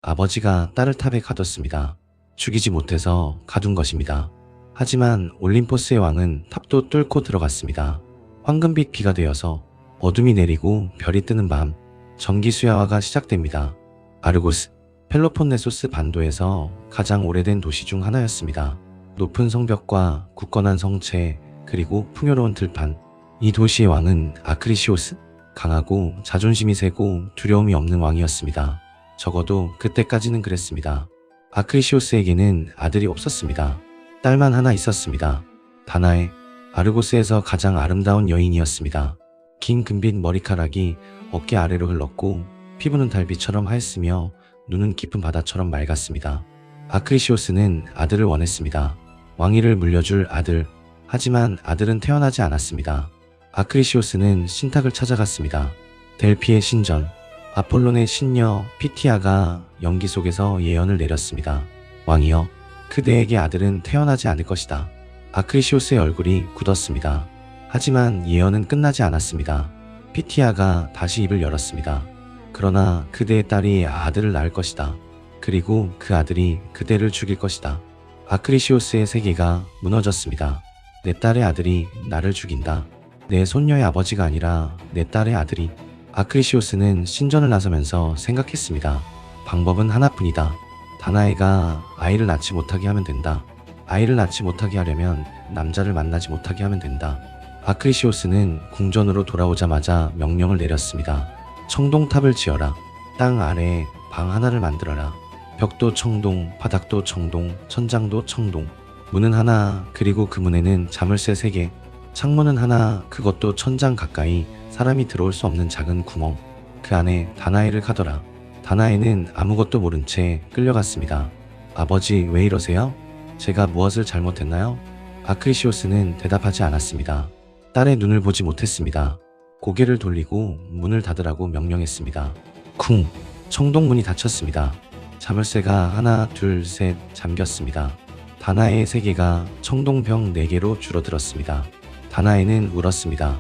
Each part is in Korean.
아버지가 딸을 탑에 가뒀습니다. 죽이지 못해서 가둔 것입니다. 하지만 올림포스의 왕은 탑도 뚫고 들어갔습니다. 황금빛 비가 되어서 어둠이 내리고 별이 뜨는 밤, 전기 수야화가 시작됩니다. 아르고스, 펠로폰네소스 반도에서 가장 오래된 도시 중 하나였습니다. 높은 성벽과 굳건한 성체, 그리고 풍요로운 들판. 이 도시의 왕은 아크리시오스, 강하고 자존심이 세고 두려움이 없는 왕이었습니다. 적어도 그때까지는 그랬습니다. 아크리시오스에게는 아들이 없었습니다. 딸만 하나 있었습니다. 다나에, 아르고스에서 가장 아름다운 여인이었습니다. 긴 금빛 머리카락이 어깨 아래로 흘렀고 피부는 달빛처럼 하였으며 눈은 깊은 바다처럼 맑았습니다. 아크리시오스는 아들을 원했습니다. 왕위를 물려줄 아들. 하지만 아들은 태어나지 않았습니다. 아크리시오스는 신탁을 찾아갔습니다. 델피의 신전, 아폴론의 신녀 피티아가 연기 속에서 예언을 내렸습니다. 왕이여, 그대에게 아들은 태어나지 않을 것이다. 아크리시오스의 얼굴이 굳었습니다. 하지만 예언은 끝나지 않았습니다. 피티아가 다시 입을 열었습니다. 그러나 그대의 딸이 아들을 낳을 것이다. 그리고 그 아들이 그대를 죽일 것이다. 아크리시오스의 세계가 무너졌습니다. 내 딸의 아들이 나를 죽인다. 내 손녀의 아버지가 아니라 내 딸의 아들이. 아크리시오스는 신전을 나서면서 생각했습니다. 방법은 하나뿐이다. 다나에가 아이를 낳지 못하게 하면 된다. 아이를 낳지 못하게 하려면 남자를 만나지 못하게 하면 된다. 아크리시오스는 궁전으로 돌아오자마자 명령을 내렸습니다. 청동탑을 지어라. 땅 아래에 방 하나를 만들어라. 벽도 청동, 바닥도 청동, 천장도 청동. 문은 하나, 그리고 그 문에는 자물쇠 3개. 창문은 하나, 그것도 천장 가까이 사람이 들어올 수 없는 작은 구멍. 그 안에 다나에를 가둬라. 다나에는 아무것도 모른 채 끌려갔습니다. 아버지, 왜 이러세요? 제가 무엇을 잘못했나요? 아크리시오스는 대답하지 않았습니다. 딸의 눈을 보지 못했습니다. 고개를 돌리고 문을 닫으라고 명령했습니다. 쿵! 청동문이 닫혔습니다. 자물쇠가 하나, 둘, 셋 잠겼습니다. 다나에의 세계가 청동병 4개로 줄어들었습니다. 다나에는 울었습니다.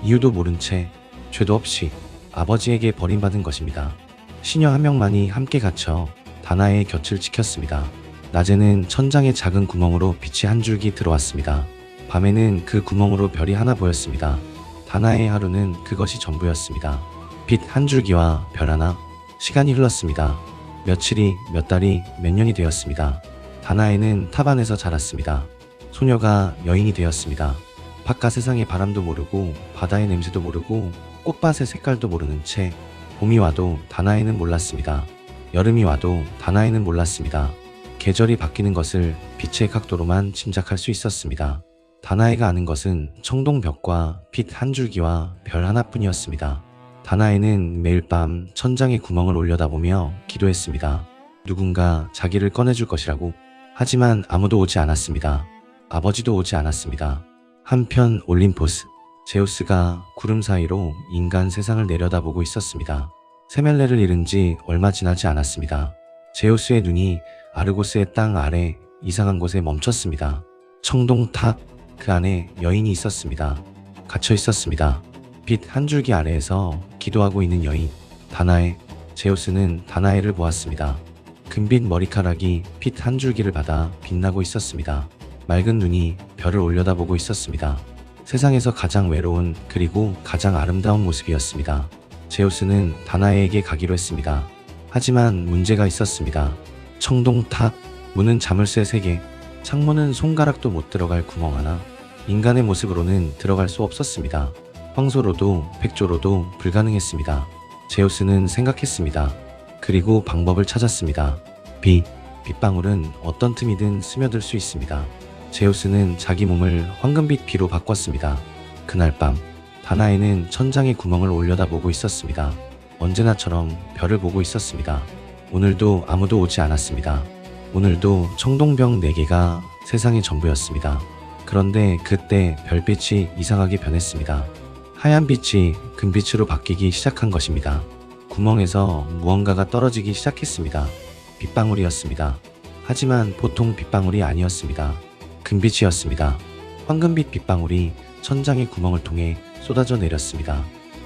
이유도 모른 채, 죄도 없이 아버지에게 버림받은 것입니다. 시녀 한 명만이 함께 갇혀 다나에의 곁을 지켰습니다. 낮에는 천장의 작은 구멍으로 빛이 한 줄기 들어왔습니다. 밤에는 그 구멍으로 별이 하나 보였습니다. 다나에의 하루는 그것이 전부였습니다. 빛 한 줄기와 별 하나. 시간이 흘렀습니다. 며칠이, 몇 달이, 몇 년이 되었습니다. 다나에는 탑 안에서 자랐습니다. 소녀가 여인이 되었습니다. 바깥 세상의 바람도 모르고 바다의 냄새도 모르고 꽃밭의 색깔도 모르는 채 봄이 와도 다나에는 몰랐습니다. 여름이 와도 다나에는 몰랐습니다. 계절이 바뀌는 것을 빛의 각도로만 짐작할 수 있었습니다. 다나에가 아는 것은 청동벽과 빛 한 줄기와 별 하나뿐이었습니다. 다나에는 매일 밤 천장에 구멍을 올려다보며 기도했습니다. 누군가 자기를 꺼내줄 것이라고. 하지만 아무도 오지 않았습니다. 아버지도 오지 않았습니다. 한편 올림포스, 제우스가 구름 사이로 인간 세상을 내려다보고 있었습니다. 세멜레를 잃은 지 얼마 지나지 않았습니다. 제우스의 눈이 아르고스의 땅 아래 이상한 곳에 멈췄습니다. 청동탑, 그 안에 여인이 있었습니다. 갇혀 있었습니다. 빛 한 줄기 아래에서 기도하고 있는 여인, 다나에. 제우스는 다나에를 보았습니다. 금빛 머리카락이 빛 한 줄기를 받아 빛나고 있었습니다. 맑은 눈이 별을 올려다보고 있었습니다. 세상에서 가장 외로운 그리고 가장 아름다운 모습이었습니다. 제우스는 다나에에게 가기로 했습니다. 하지만 문제가 있었습니다. 청동탑, 문은 자물쇠 3개, 창문은 손가락도 못 들어갈 구멍 하나. 인간의 모습으로는 들어갈 수 없었습니다. 황소로도 백조로도 불가능했습니다. 제우스는 생각했습니다. 그리고 방법을 찾았습니다. 빗방울은 어떤 틈이든 스며들 수 있습니다. 제우스는 자기 몸을 황금빛 비로 바꿨습니다. 그날 밤, 다나에는 천장에 구멍을 올려다보고 있었습니다. 언제나처럼 별을 보고 있었습니다. 오늘도 아무도 오지 않았습니다. 오늘도 청동병 4개가 세상의 전부였습니다. 그런데 그때 별빛이 이상하게 변했습니다. 하얀 빛이 금빛으로 바뀌기 시작한 것입니다. 구멍에서 무언가가 떨어지기 시작했습니다. 빗방울이었습니다. 하지만 보통 빗방울이 아니었습니다. 금빛이었습니다. 황금빛 빗방울이 천장의 구멍을 통해 쏟아져 내렸습니다.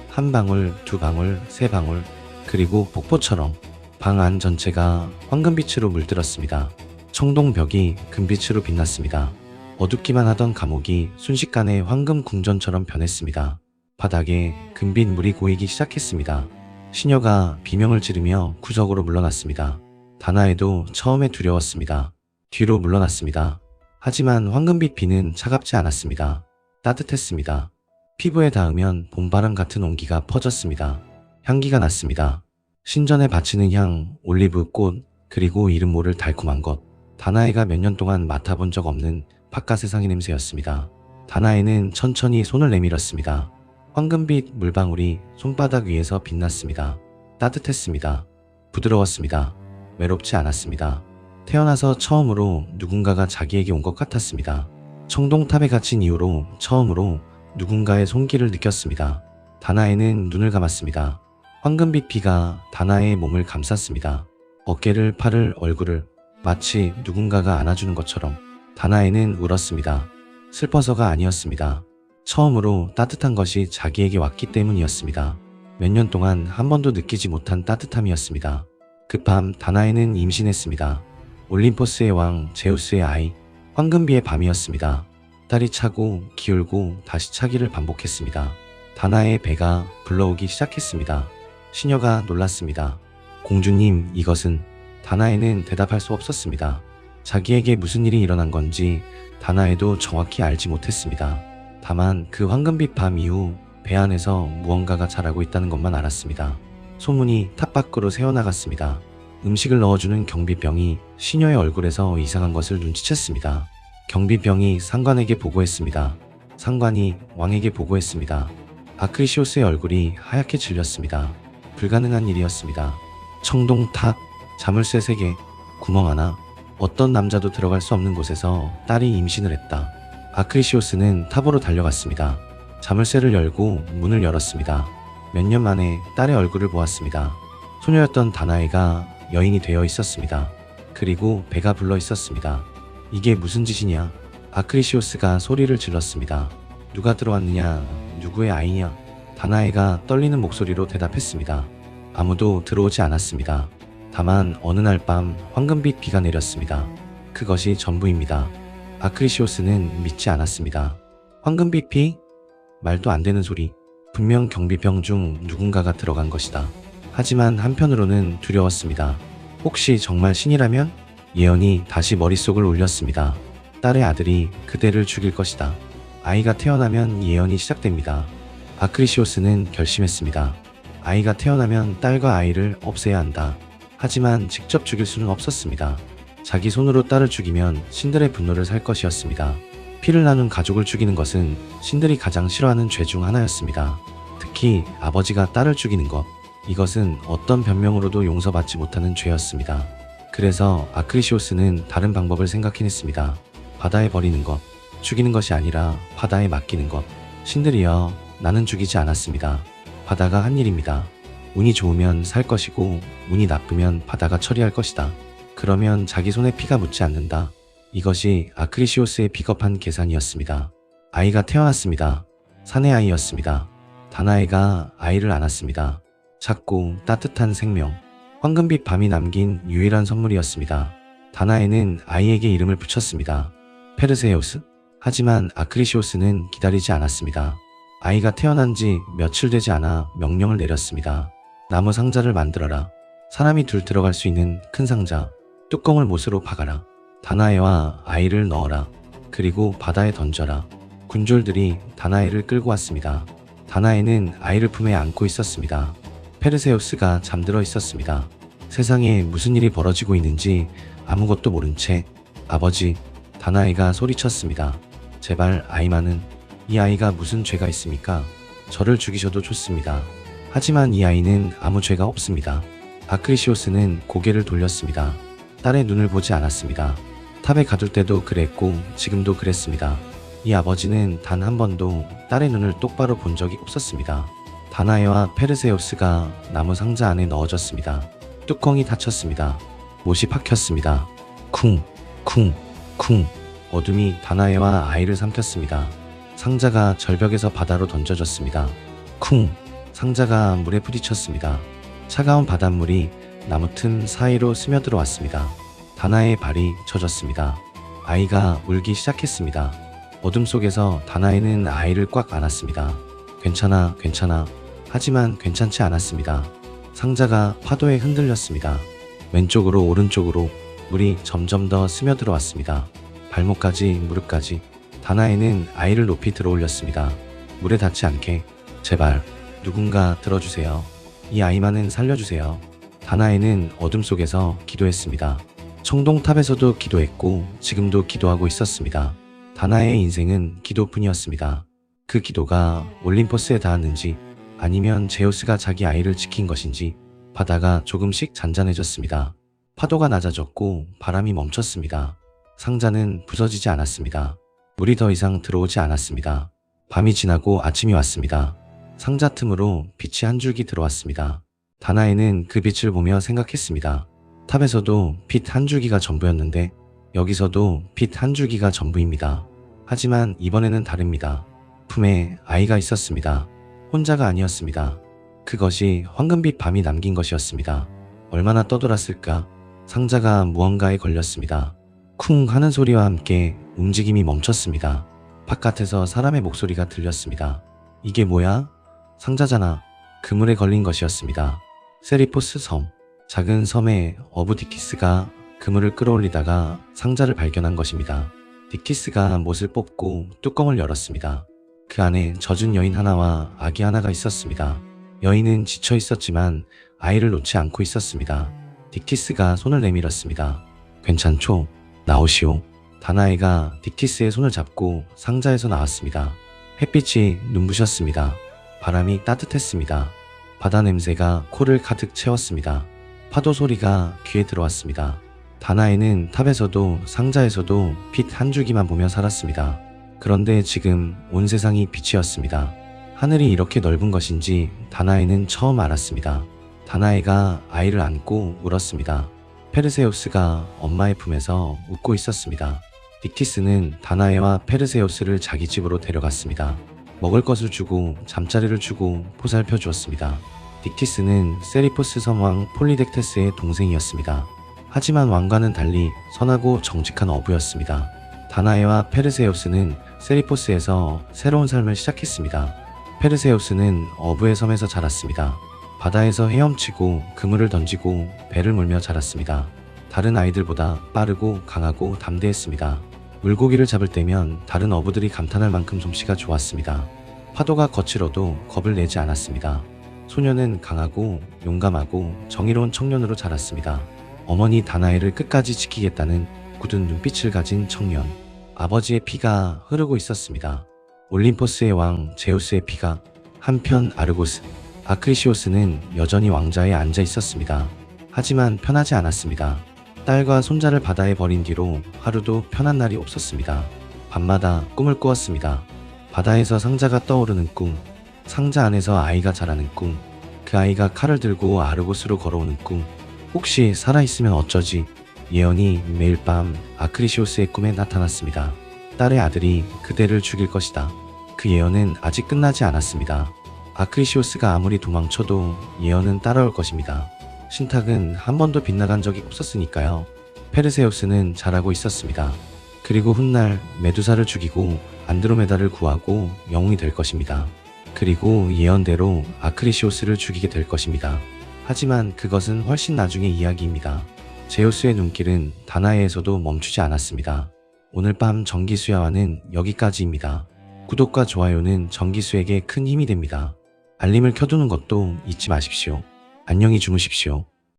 한 방울, 2방울, 3방울, 그리고 폭포처럼 방 안 전체가 황금빛으로 물들었습니다. 청동벽이 금빛으로 빛났습니다. 어둡기만 하던 감옥이 순식간에 황금 궁전처럼 변했습니다. 바닥에 금빛 물이 고이기 시작했습니다. 시녀가 비명을 지르며 구석으로 물러났습니다. 다나에도 처음에 두려웠습니다. 뒤로 물러났습니다. 하지만 황금빛 비는 차갑지 않았습니다. 따뜻했습니다. 피부에 닿으면 봄바람 같은 온기가 퍼졌습니다. 향기가 났습니다. 신전에 바치는 향, 올리브 꽃, 그리고 이름 모를 달콤한 것. 다나에가 몇 년 동안 맡아본 적 없는 바깥 세상의 냄새였습니다. 다나에는 천천히 손을 내밀었습니다. 황금빛 물방울이 손바닥 위에서 빛났습니다. 따뜻했습니다. 부드러웠습니다. 외롭지 않았습니다. 태어나서 처음으로 누군가가 자기에게 온 것 같았습니다. 청동탑에 갇힌 이후로 처음으로 누군가의 손길을 느꼈습니다. 다나에는 눈을 감았습니다. 황금빛 비가 다나에의 몸을 감쌌습니다. 어깨를, 팔을, 얼굴을 마치 누군가가 안아주는 것처럼. 다나에는 울었습니다. 슬퍼서가 아니었습니다. 처음으로 따뜻한 것이 자기에게 왔기 때문이었습니다. 몇 년 동안 한 번도 느끼지 못한 따뜻함이었습니다. 그 밤 다나에는 임신했습니다. 올림포스의 왕 제우스의 아이, 황금비의 밤이었습니다. 딸이 차고 기울고 다시 차기를 반복했습니다. 다나의 배가 불러오기 시작했습니다. 시녀가 놀랐습니다. 공주님, 이것은... 다나에는 대답할 수 없었습니다. 자기에게 무슨 일이 일어난 건지 다나에도 정확히 알지 못했습니다. 다만 그 황금빛 밤 이후 배 안에서 무언가가 자라고 있다는 것만 알았습니다. 소문이 탑 밖으로 새어나갔습니다. 음식을 넣어주는 경비병이 시녀의 얼굴에서 이상한 것을 눈치챘습니다. 경비병이 상관에게 보고했습니다. 상관이 왕에게 보고했습니다. 아크리시오스의 얼굴이 하얗게 질렸습니다. 불가능한 일이었습니다. 청동탑, 자물쇠 3개, 구멍 하나, 어떤 남자도 들어갈 수 없는 곳에서 딸이 임신을 했다. 아크리시오스는 탑으로 달려갔습니다. 자물쇠를 열고 문을 열었습니다. 몇 년 만에 딸의 얼굴을 보았습니다. 소녀였던 다나에가 여인이 되어 있었습니다. 그리고 배가 불러 있었습니다. 이게 무슨 짓이냐? 아크리시오스가 소리를 질렀습니다. 누가 들어왔느냐? 누구의 아이냐? 다나에가 떨리는 목소리로 대답했습니다. 아무도 들어오지 않았습니다. 다만 어느 날 밤 황금빛 비가 내렸습니다. 그것이 전부입니다. 아크리시오스는 믿지 않았습니다. 황금빛 비? 말도 안 되는 소리. 분명 경비병 중 누군가가 들어간 것이다. 하지만 한편으로는 두려웠습니다. 혹시 정말 신이라면? 예언이 다시 머릿속을 울렸습니다. 딸의 아들이 그대를 죽일 것이다. 아이가 태어나면 예언이 시작됩니다. 아크리시오스는 결심했습니다. 아이가 태어나면 딸과 아이를 없애야 한다. 하지만 직접 죽일 수는 없었습니다. 자기 손으로 딸을 죽이면 신들의 분노를 살 것이었습니다. 피를 나눈 가족을 죽이는 것은 신들이 가장 싫어하는 죄 중 하나였습니다. 특히 아버지가 딸을 죽이는 것, 이것은 어떤 변명으로도 용서받지 못하는 죄였습니다. 그래서 아크리시오스는 다른 방법을 생각해냈습니다. 바다에 버리는 것, 죽이는 것이 아니라 바다에 맡기는 것. 신들이여, 나는 죽이지 않았습니다. 바다가 한 일입니다. 운이 좋으면 살 것이고 운이 나쁘면 바다가 처리할 것이다. 그러면 자기 손에 피가 묻지 않는다. 이것이 아크리시오스의 비겁한 계산이었습니다. 아이가 태어났습니다. 사내 아이였습니다. 다나에가 아이를 안았습니다. 작고 따뜻한 생명, 황금빛 밤이 남긴 유일한 선물이었습니다. 다나에는 아이에게 이름을 붙였습니다. 페르세우스? 하지만 아크리시오스는 기다리지 않았습니다. 아이가 태어난 지 며칠 되지 않아 명령을 내렸습니다. 나무 상자를 만들어라. 사람이 둘 들어갈 수 있는 큰 상자. 뚜껑을 못으로 박아라. 다나에와 아이를 넣어라. 그리고 바다에 던져라. 군졸들이 다나에를 끌고 왔습니다. 다나에는 아이를 품에 안고 있었습니다. 페르세우스가 잠들어 있었습니다. 세상에 무슨 일이 벌어지고 있는지 아무것도 모른 채 아버지, 다나에가 소리쳤습니다. 제발 아이만은. 이 아이가 무슨 죄가 있습니까? 저를 죽이셔도 좋습니다. 하지만 이 아이는 아무 죄가 없습니다. 아크리시오스는 고개를 돌렸습니다. 딸의 눈을 보지 않았습니다. 탑에 가둘 때도 그랬고 지금도 그랬습니다. 이 아버지는 단 한 번도 딸의 눈을 똑바로 본 적이 없었습니다. 다나에와 페르세우스가 나무 상자 안에 넣어졌습니다. 뚜껑이 닫혔습니다. 못이 박혔습니다. 쿵, 쿵, 쿵. 어둠이 다나에와 아이를 삼켰습니다. 상자가 절벽에서 바다로 던져졌습니다. 쿵! 상자가 물에 부딪혔습니다. 차가운 바닷물이 나무 틈 사이로 스며들어 왔습니다. 다나의 발이 젖었습니다. 아이가 울기 시작했습니다. 어둠 속에서 다나에는 아이를 꽉 안았습니다. 괜찮아, 괜찮아. 하지만 괜찮지 않았습니다. 상자가 파도에 흔들렸습니다. 왼쪽으로 오른쪽으로 물이 점점 더 스며들어 왔습니다. 발목까지 무릎까지. 다나에는 아이를 높이 들어올렸습니다. 물에 닿지 않게. 제발 누군가 들어주세요. 이 아이만은 살려주세요. 다나에는 어둠 속에서 기도했습니다. 청동탑에서도 기도했고 지금도 기도하고 있었습니다. 다나의 인생은 기도뿐이었습니다. 그 기도가 올림포스에 닿았는지 아니면 제우스가 자기 아이를 지킨 것인지 바다가 조금씩 잔잔해졌습니다. 파도가 낮아졌고 바람이 멈췄습니다. 상자는 부서지지 않았습니다. 물이 더 이상 들어오지 않았습니다. 밤이 지나고 아침이 왔습니다. 상자 틈으로 빛이 한 줄기 들어왔습니다. 다나에는 그 빛을 보며 생각했습니다. 탑에서도 빛 한 줄기가 전부였는데 여기서도 빛 한 줄기가 전부입니다. 하지만 이번에는 다릅니다. 품에 아이가 있었습니다. 혼자가 아니었습니다. 그것이 황금빛 밤이 남긴 것이었습니다. 얼마나 떠돌았을까? 상자가 무언가에 걸렸습니다. 쿵 하는 소리와 함께 움직임이 멈췄습니다. 바깥에서 사람의 목소리가 들렸습니다. 이게 뭐야? 상자잖아. 그물에 걸린 것이었습니다. 세리포스 섬. 작은 섬에 어부 디키스가 그물을 끌어올리다가 상자를 발견한 것입니다. 디키스가 못을 뽑고 뚜껑을 열었습니다. 그 안에 젖은 여인 하나와 아기 하나가 있었습니다. 여인은 지쳐 있었지만 아이를 놓지 않고 있었습니다. 디키스가 손을 내밀었습니다. 괜찮죠? 나오시오. 다나이가 디키스의 손을 잡고 상자에서 나왔습니다. 햇빛이 눈부셨습니다. 바람이 따뜻했습니다. 바다 냄새가 코를 가득 채웠습니다. 파도 소리가 귀에 들어왔습니다. 다나이는 탑에서도 상자에서도 빛 한 줄기만 보며 살았습니다. 그런데 지금 온 세상이 빛이었습니다. 하늘이 이렇게 넓은 것인지 다나이는 처음 알았습니다. 다나이가 아이를 안고 울었습니다. 페르세우스가 엄마의 품에서 웃고 있었습니다. 디키스는 다나이와 페르세우스를 자기 집으로 데려갔습니다. 먹을 것을 주고 잠자리를 주고 보살펴 주었습니다. 디키스는 세리포스 섬왕 폴리덱테스의 동생이었습니다. 하지만 왕과는 달리 선하고 정직한 어부였습니다. 다나이와 페르세우스는 세리포스에서 새로운 삶을 시작했습니다. 페르세우스는 어부의 섬에서 자랐습니다. 바다에서 헤엄치고 그물을 던지고 배를 몰며 자랐습니다. 다른 아이들보다 빠르고 강하고 담대했습니다. 물고기를 잡을 때면 다른 어부들이 감탄할 만큼 솜씨가 좋았습니다. 파도가 거칠어도 겁을 내지 않았습니다. 소녀는 강하고 용감하고 정의로운 청년으로 자랐습니다. 어머니 다나이를 끝까지 지키겠다는 굳은 눈빛을 가진 청년. 아버지의 피가 흐르고 있었습니다. 올림포스의 왕 제우스의 피가. 한편 아르고스, 아크리시오스는 여전히 왕자에 앉아 있었습니다. 하지만 편하지 않았습니다. 딸과 손자를 바다에 버린 뒤로 하루도 편한 날이 없었습니다. 밤마다 꿈을 꾸었습니다. 바다에서 상자가 떠오르는 꿈, 상자 안에서 아이가 자라는 꿈, 그 아이가 칼을 들고 아르고스로 걸어오는 꿈, 혹시 살아있으면 어쩌지? 예언이 매일 밤 아크리시오스의 꿈에 나타났습니다. 딸의 아들이 그대를 죽일 것이다. 그 예언은 아직 끝나지 않았습니다. 아크리시오스가 아무리 도망쳐도 예언은 따라올 것입니다. 신탁은 한 번도 빗나간 적이 없었으니까요. 페르세우스는 잘하고 있었습니다. 그리고 훗날 메두사를 죽이고 안드로메다를 구하고 영웅이 될 것입니다. 그리고 예언대로 아크리시오스를 죽이게 될 것입니다. 하지만 그것은 훨씬 나중의 이야기입니다. 제우스의 눈길은 다나이에서도 멈추지 않았습니다. 오늘 밤 정기수야와는 여기까지입니다. 구독과 좋아요는 정기수에게 큰 힘이 됩니다. 알림을 켜두는 것도 잊지 마십시오. 안녕히 주무십시오.